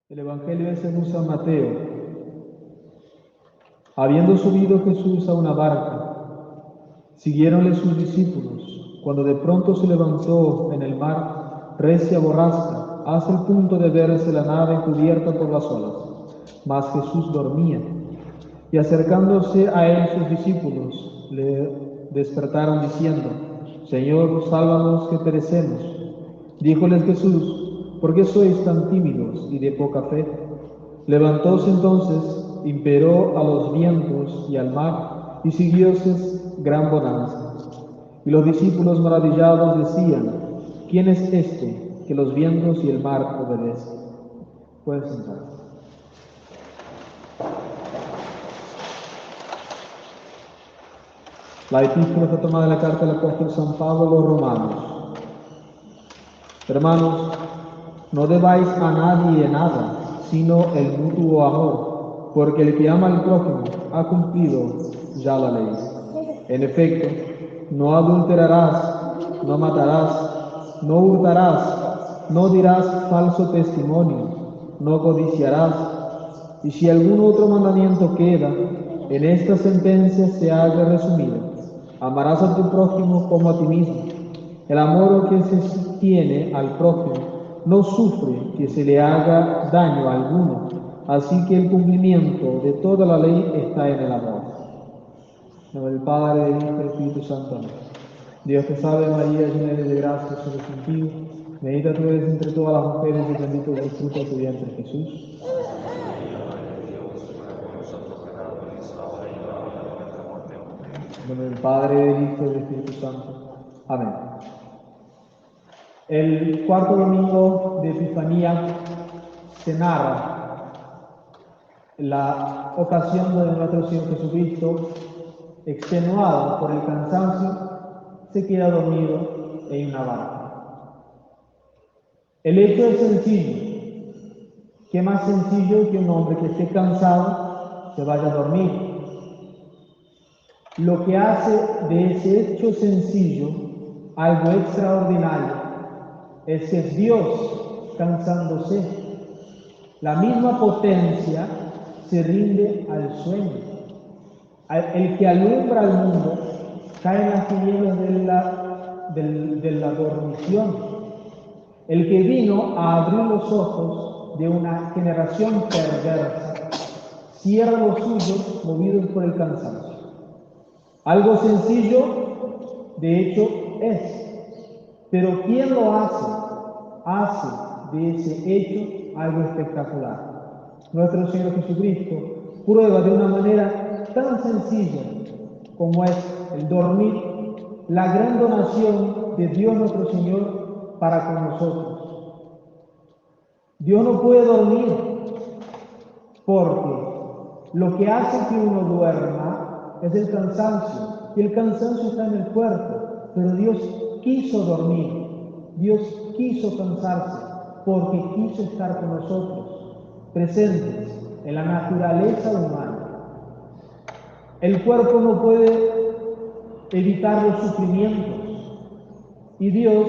El Evangelio es según San Mateo. Habiendo subido Jesús a una barca, siguiéronle sus discípulos, cuando de pronto se levantó en el mar recia borrasca, hasta el punto de verse la nave cubierta por las olas. Mas Jesús dormía, y acercándose a él sus discípulos, le despertaron diciendo: Señor, sálvanos que perecemos. Díjoles Jesús: ¿por qué sois tan tímidos y de poca fe? Levantóse entonces, imperó a los vientos y al mar, y siguióse gran bonanza. Y los discípulos maravillados decían: ¿quién es este que los vientos y el mar obedecen? Pueden sentarse. La epístola fue tomada de la carta del apóstol San Pablo a los romanos. Hermanos, no debáis a nadie nada, sino el mutuo amor, porque el que ama al prójimo ha cumplido ya la ley. En efecto, no adulterarás, no matarás, no hurtarás, no dirás falso testimonio, no codiciarás. Y si algún otro mandamiento queda, en esta sentencia se halla resumido: amarás a tu prójimo como a ti mismo. El amor que se tiene al prójimo no sufre que se le haga daño alguno, así que el cumplimiento de toda la ley está en el amor. En el Padre, del Hijo y del Espíritu Santo. Amén. Dios te salve María, llena eres de gracia, el Señor es contigo. Bendita tú eres entre todas las mujeres y bendito es el fruto de tu vientre, Jesús. En nombre del Padre, del Hijo y del Espíritu Santo. Amén. El cuarto domingo de Epifanía se narra la ocasión donde nuestro Señor Jesucristo, extenuado por el cansancio, se queda dormido en una barca. El hecho es sencillo. ¿Qué más sencillo que un hombre que esté cansado se vaya a dormir? Lo que hace de ese hecho sencillo algo extraordinario es que Dios, cansándose, la misma potencia se rinde al sueño. El que alumbra al mundo cae en las tinieblas de la dormición. El que vino a abrir los ojos de una generación perversa cierra los suyos movidos por el cansancio. Algo sencillo, de hecho, es. Pero ¿quién lo hace? Hace de ese hecho algo espectacular. Nuestro Señor Jesucristo prueba de una manera tan sencilla como es el dormir la gran donación de Dios nuestro Señor para con nosotros. Dios no puede dormir porque lo que hace que uno duerma es el cansancio, y el cansancio está en el cuerpo, pero Dios quiso dormir, Dios quiso cansarse, porque quiso estar con nosotros, presentes en la naturaleza humana. El cuerpo no puede evitar los sufrimientos, y Dios,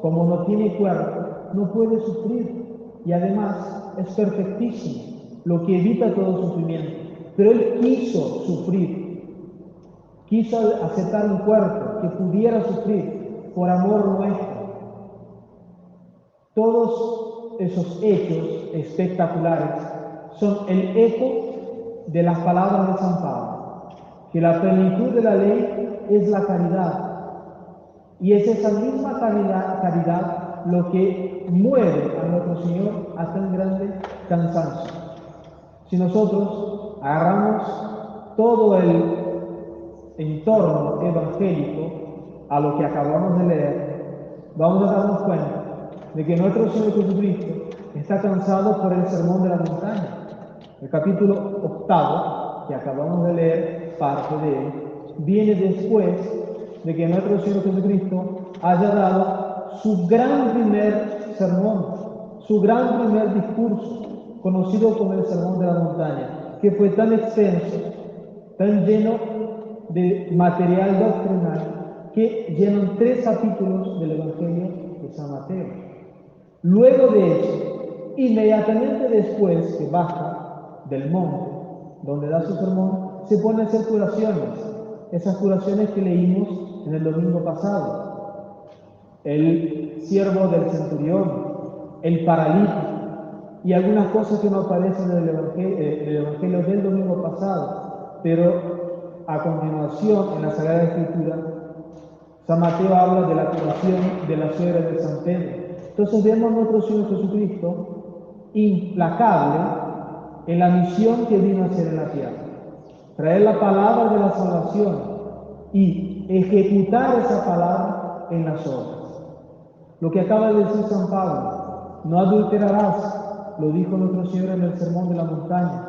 como no tiene cuerpo, no puede sufrir, y además es perfectísimo, lo que evita todo sufrimiento. Pero Él quiso sufrir, quiso aceptar un cuerpo que pudiera sufrir por amor nuestro. Todos esos hechos espectaculares son el eco de las palabras de San Pablo, que la plenitud de la ley es la caridad, y es esa misma caridad lo que mueve a nuestro Señor a tan grande cansancio. Si nosotros agarramos todo el entorno evangélico a lo que acabamos de leer, vamos a darnos cuenta de que nuestro Señor Jesucristo está cansado por el sermón de la montaña. El capítulo 8, que acabamos de leer, parte de él, viene después de que nuestro Señor Jesucristo haya dado su gran primer sermón, su gran primer discurso, conocido como el Sermón de la Montaña, que fue tan extenso, tan lleno de material doctrinal, que llenan 3 capítulos del Evangelio de San Mateo. Luego de eso, inmediatamente después que baja del monte, donde da su sermón, se pone a hacer curaciones, esas curaciones que leímos en el domingo pasado. El siervo del centurión, el paralítico, y algunas cosas que no aparecen en el Evangelio del domingo pasado, pero a continuación en la Sagrada Escritura, San Mateo habla de la curación de la suegra de San Pedro. Entonces vemos a nuestro Señor Jesucristo implacable en la misión que vino a hacer en la tierra. Traer la palabra de la salvación y ejecutar esa palabra en las obras. Lo que acaba de decir San Pablo, no adulterarás, lo dijo nuestro Señor en el Sermón de la Montaña.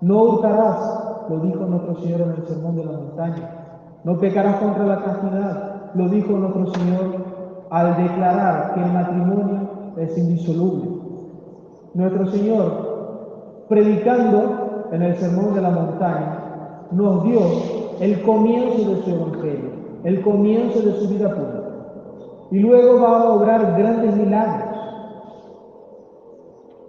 No hurtarás, lo dijo nuestro Señor en el Sermón de la Montaña. No pecarás contra la castidad, lo dijo nuestro Señor al declarar que el matrimonio es indisoluble. Nuestro Señor, predicando en el Sermón de la Montaña, nos dio el comienzo de su Evangelio, el comienzo de su vida pública. Y luego va a obrar grandes milagros.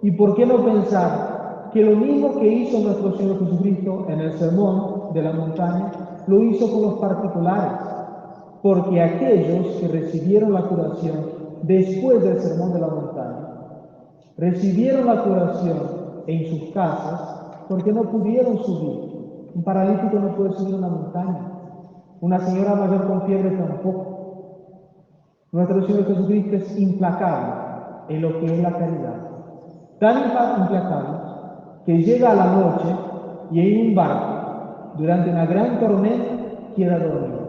¿Y por qué no pensar que lo mismo que hizo nuestro Señor Jesucristo en el Sermón de la Montaña, lo hizo con los particulares? Porque aquellos que recibieron la curación después del Sermón de la Montaña, recibieron la curación en sus casas porque no pudieron subir. Un paralítico no puede subir una montaña. Una señora mayor con fiebre tampoco. Nuestro Señor Jesucristo es implacable en lo que es la caridad. Tan implacable que llega a la noche y en un barco, durante una gran tormenta, queda dormido.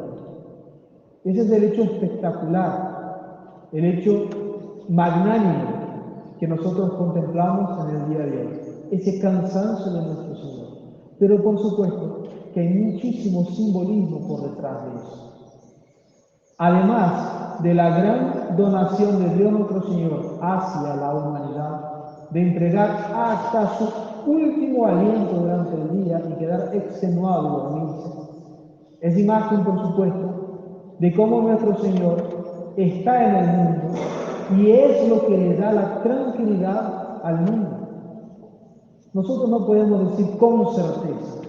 Ese es el hecho espectacular, el hecho magnánimo que nosotros contemplamos en el día de hoy. Ese cansancio de nuestro Señor. Pero por supuesto que hay muchísimo simbolismo por detrás de eso. Además de la gran donación de Dios nuestro Señor hacia la humanidad, de entregar hasta su último aliento durante el día y quedar extenuado y dormirse, es imagen, por supuesto, de cómo nuestro Señor está en el mundo y es lo que le da la tranquilidad al mundo. Nosotros no podemos decir con certeza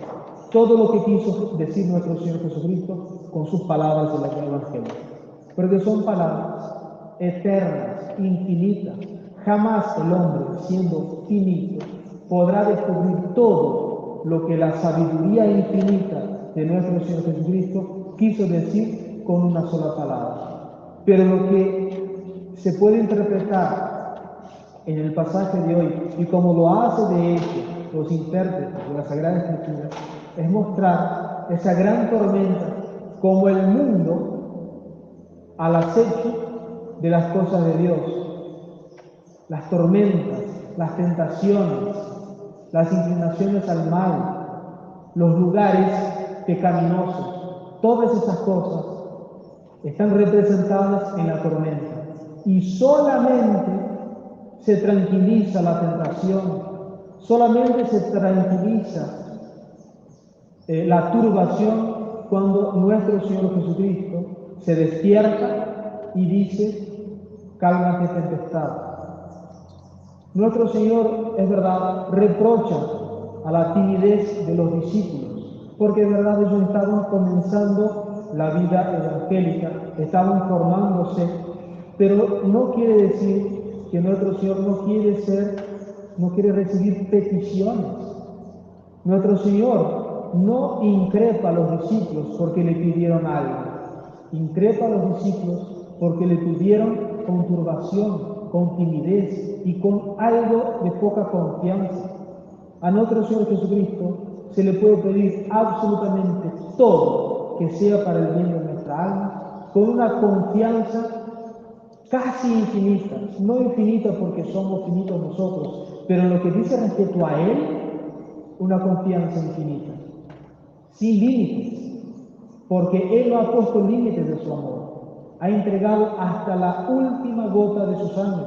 todo lo que quiso decir nuestro Señor Jesucristo con sus palabras en el Evangelio, porque son palabras eternas, infinitas. Jamás el hombre, siendo finito, podrá descubrir todo lo que la sabiduría infinita de nuestro Señor Jesucristo quiso decir con una sola palabra. Pero lo que se puede interpretar en el pasaje de hoy, y como lo hace de hecho los intérpretes de la Sagrada Escritura, es mostrar esa gran tormenta como el mundo al acecho de las cosas de Dios. Las tormentas, las tentaciones, las inclinaciones al mal, los lugares pecaminosos, todas esas cosas están representadas en la tormenta. Y solamente se tranquiliza la tentación, solamente se tranquiliza la turbación cuando nuestro Señor Jesucristo se despierta y dice: cálmate, tempestad. Nuestro Señor, es verdad, reprocha a la timidez de los discípulos, porque es verdad ellos estaban comenzando la vida evangélica, estaban formándose, pero no quiere decir que nuestro Señor no quiere recibir peticiones. Nuestro Señor no increpa a los discípulos porque le pidieron algo, increpa a los discípulos porque le pidieron con turbación, con timidez y con algo de poca confianza. A nuestro Señor Jesucristo se le puede pedir absolutamente todo que sea para el bien de nuestra alma, con una confianza casi infinita, no infinita porque somos finitos nosotros, pero en lo que dice respecto a Él, una confianza infinita, sin límites, porque Él no ha puesto límites de su amor. Ha entregado hasta la última gota de su sangre,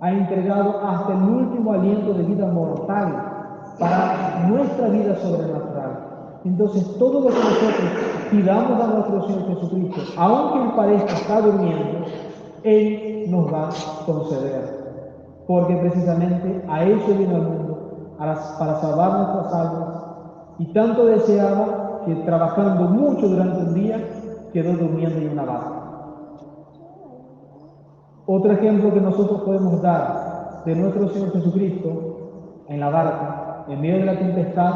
ha entregado hasta el último aliento de vida mortal para nuestra vida sobrenatural. Entonces, todo lo que nosotros pidamos a nuestro Señor Jesucristo, aunque Él parezca estar durmiendo, Él nos va a conceder. porque precisamente a eso vino al mundo, para salvar nuestras almas, y tanto deseaba que trabajando mucho durante un día, quedó durmiendo en una barca. Otro ejemplo que nosotros podemos dar de nuestro Señor Jesucristo en la barca, en medio de la tempestad,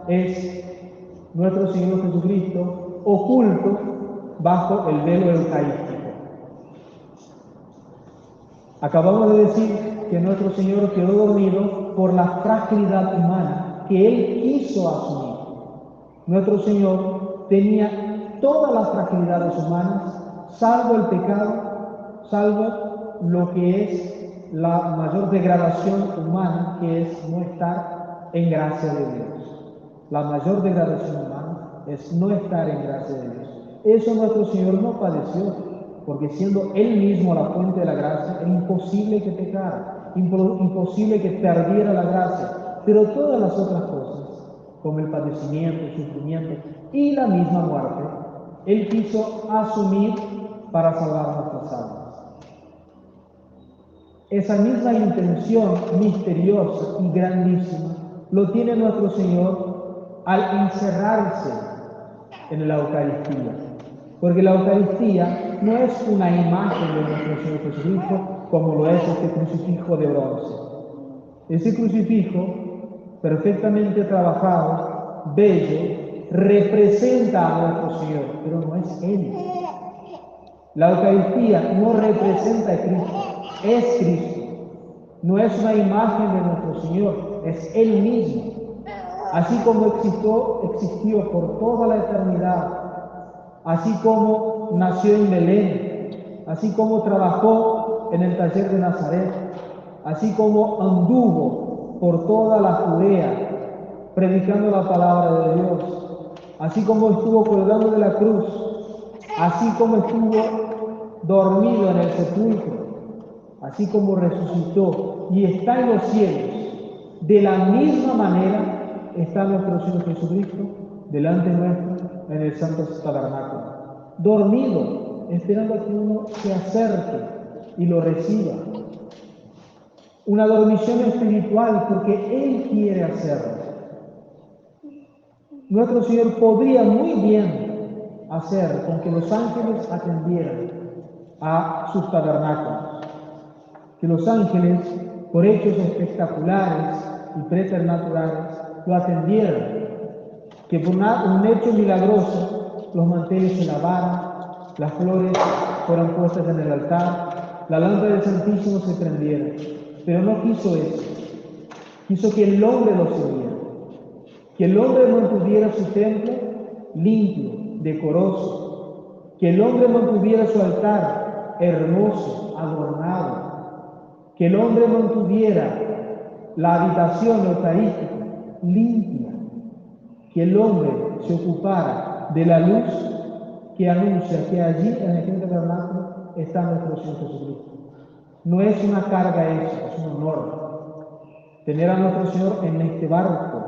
es nuestro Señor Jesucristo oculto bajo el velo eucarístico. Acabamos de decir que nuestro Señor quedó dormido por la fragilidad humana que Él quiso asumir. Nuestro Señor tenía todas las fragilidades humanas, salvo el pecado, salvo lo que es la mayor degradación humana, que es no estar en gracia de Dios. La mayor degradación humana es no estar en gracia de Dios. Eso nuestro Señor no padeció, porque siendo Él mismo la fuente de la gracia, era imposible que pecara, imposible que perdiera la gracia. Pero todas las otras cosas, como el padecimiento, el sufrimiento y la misma muerte, Él quiso asumir para salvar nuestras almas. Esa misma intención misteriosa y grandísima lo tiene nuestro Señor al encerrarse en la Eucaristía. Porque la Eucaristía no es una imagen de nuestro Señor Jesucristo como lo es este crucifijo de bronce. Ese crucifijo, perfectamente trabajado, bello, representa a nuestro Señor, pero no es Él. La Eucaristía no representa a Cristo, es Cristo. No es una imagen de nuestro Señor, es Él mismo. Así como existió por toda la eternidad, así como nació en Belén, así como trabajó en el taller de Nazaret, así como anduvo por toda la Judea, predicando la palabra de Dios, así como estuvo colgando de la cruz, así como estuvo dormido en el sepulcro, así como resucitó y está en los cielos, de la misma manera está nuestro Señor Jesucristo delante nuestro en el Santo Tabernáculo, dormido, esperando a que uno se acerque y lo reciba. Una dormición espiritual, porque Él quiere hacerlo. Nuestro Señor podría muy bien hacer con que los ángeles atendieran a sus tabernáculos, que los ángeles, por hechos espectaculares y preternaturales, lo atendieran, que por un hecho milagroso los manteles se lavaran, las flores fueran puestas en el altar, la lámpara del Santísimo se prendiera. Pero no quiso eso, quiso que el hombre lo sirviera, que el hombre mantuviera su templo limpio, decoroso, que el hombre mantuviera su altar hermoso, adornado, que el hombre mantuviera la habitación eucarística limpia, que el hombre se ocupara de la luz que anuncia que allí en el tabernáculo está nuestro Señor Jesucristo. No es una carga eso, es un honor tener a nuestro Señor en este barco,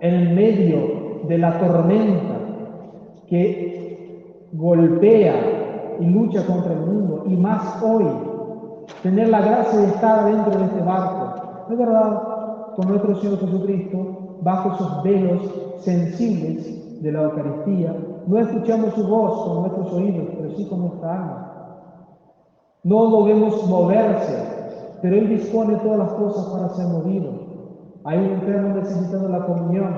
en el medio de la tormenta que golpea y lucha contra el mundo, y más hoy, tener la gracia de estar dentro de este barco, ¿no es verdad? Con nuestro Señor Jesucristo, bajo esos velos sensibles de la Eucaristía, no escuchamos su voz con nuestros oídos, pero sí con nuestra alma. No lo vemos moverse, pero Él dispone todas las cosas para ser movido. Hay un enfermo necesitando la comunión.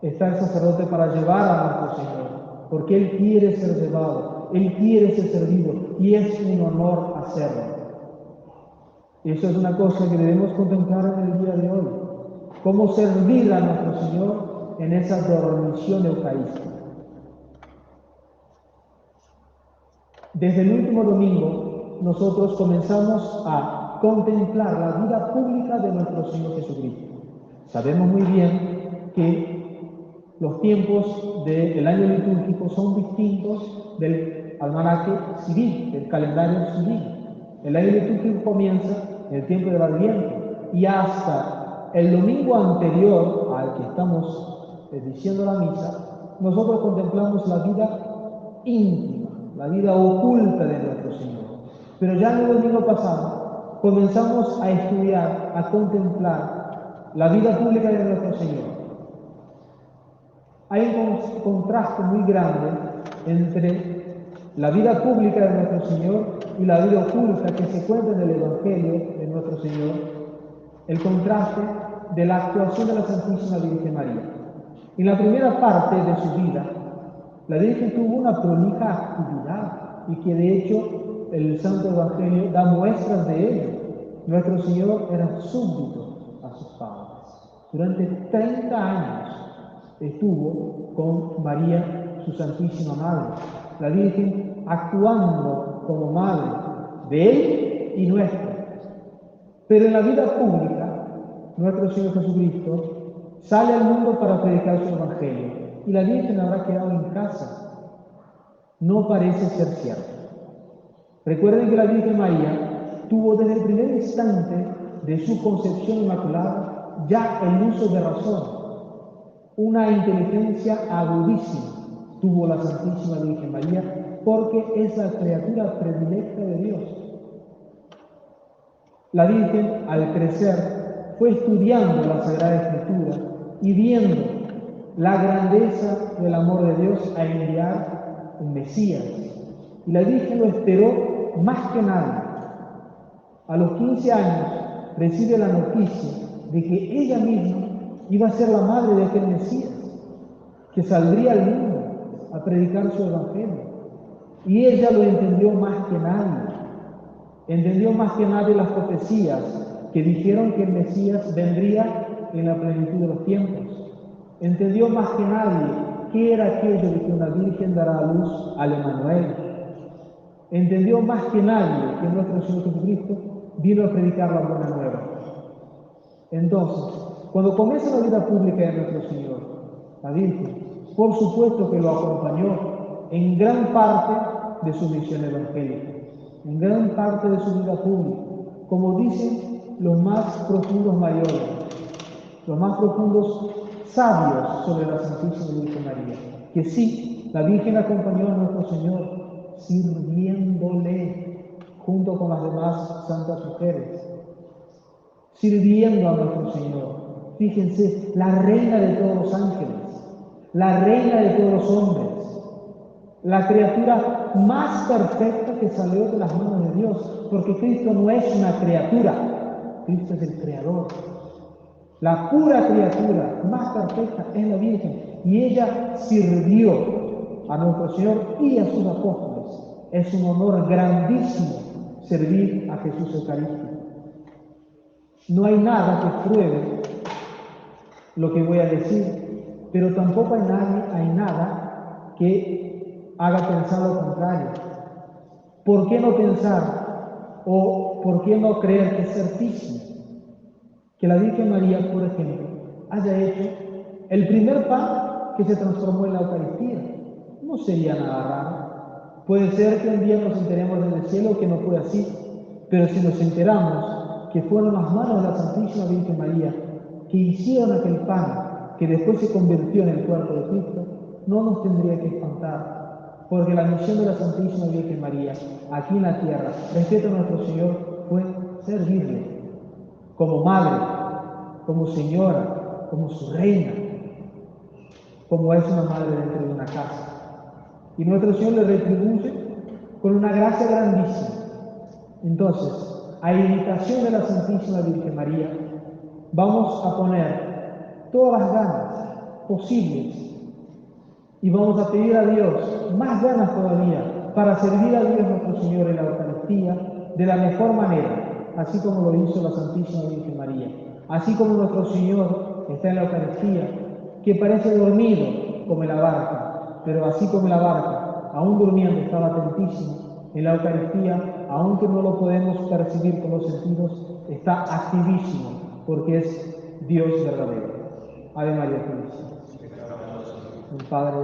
Está el sacerdote para llevar a nuestro Señor, porque Él quiere ser llevado, Él quiere ser servido, y es un honor hacerlo. Eso es una cosa que debemos contemplar en el día de hoy. Cómo servir a nuestro Señor en esa dormición eucarística. Desde el último domingo, nosotros comenzamos a contemplar la vida pública de nuestro Señor Jesucristo. Sabemos muy bien que los tiempos del año litúrgico son distintos del almanaque civil, del calendario civil. El año litúrgico comienza en el tiempo del Adviento y hasta el domingo anterior al que estamos diciendo la misa, nosotros contemplamos la vida íntima, la vida oculta de nuestro Señor. Pero ya en el domingo pasado comenzamos a estudiar, a contemplar la vida pública de nuestro Señor, hay un contraste muy grande entre la vida pública de nuestro Señor y la vida oculta que se cuenta en el Evangelio de nuestro Señor, el contraste de la actuación de la Santísima Virgen María. En la primera parte de su vida, la Virgen tuvo una prolija actividad y que de hecho el Santo Evangelio da muestras de ello. Nuestro Señor era súbdito a sus padres. Durante 30 años estuvo con María, su Santísima Madre, la Virgen actuando como madre de Él y nuestra. Pero en la vida pública, nuestro Señor Jesucristo sale al mundo para predicar su Evangelio y la Virgen habrá quedado en casa. No parece ser cierto. Recuerden que la Virgen María tuvo desde el primer instante de su concepción inmaculada ya el uso de razón. Una inteligencia agudísima tuvo la Santísima Virgen María porque es la criatura predilecta de Dios. La Virgen, al crecer, fue estudiando la Sagrada Escritura y viendo la grandeza del amor de Dios a enviar un Mesías. Y la Virgen lo esperó más que nadie. A los 15 años recibe la noticia de que ella misma iba a ser la madre de aquel Mesías, que saldría al mundo a predicar su Evangelio. Y ella lo entendió más que nadie. Entendió más que nadie las profecías que dijeron que el Mesías vendría en la plenitud de los tiempos. Entendió más que nadie qué era aquello de que una virgen dará a luz al Emmanuel. Entendió más que nadie que nuestro Señor Jesucristo vino a predicar la buena nueva. Entonces, cuando comienza la vida pública de nuestro Señor, la Virgen, por supuesto que lo acompañó en gran parte de su misión evangélica, en gran parte de su vida pública, como dicen los más profundos mayores, los más profundos sabios sobre la Santísima Virgen María, que sí, la Virgen acompañó a nuestro Señor, sirviéndole junto con las demás santas mujeres, sirviendo a nuestro Señor. Fíjense, la reina de todos los ángeles, la reina de todos los hombres, la criatura más perfecta que salió de las manos de Dios, porque Cristo no es una criatura, Cristo es el Creador. La pura criatura más perfecta es la Virgen, y ella sirvió a nuestro Señor y a sus apóstoles. Es un honor grandísimo servir a Jesús Eucarístico. No hay nada que pruebe lo que voy a decir, pero tampoco hay nada que haga pensar lo contrario. ¿Por qué no pensar o por qué no creer que es certísimo que la Virgen María, por ejemplo, haya hecho el primer pan que se transformó en la Eucaristía? No sería nada raro. Puede ser que un día nos enteremos en el cielo que no fue así, pero si nos enteramos que fueron las manos de la Santísima Virgen María que hicieron aquel pan que después se convirtió en el cuerpo de Cristo, no nos tendría que espantar, porque la misión de la Santísima Virgen María aquí en la tierra, respecto a nuestro Señor, fue servirle como madre, como señora, como su reina, como es una madre dentro de una casa. Y nuestro Señor le retribuye con una gracia grandísima. Entonces, a imitación de la Santísima Virgen María, vamos a poner todas las ganas posibles y vamos a pedir a Dios más ganas todavía para servir a Dios nuestro Señor en la Eucaristía de la mejor manera, así como lo hizo la Santísima Virgen María, así como nuestro Señor está en la Eucaristía, que parece dormido como en la barca, pero así como en la barca, aún durmiendo, estaba atentísimo. En la Eucaristía, aunque no lo podemos percibir con los sentidos, está activísimo, porque es Dios verdadero. Ave María Purísima. El Padre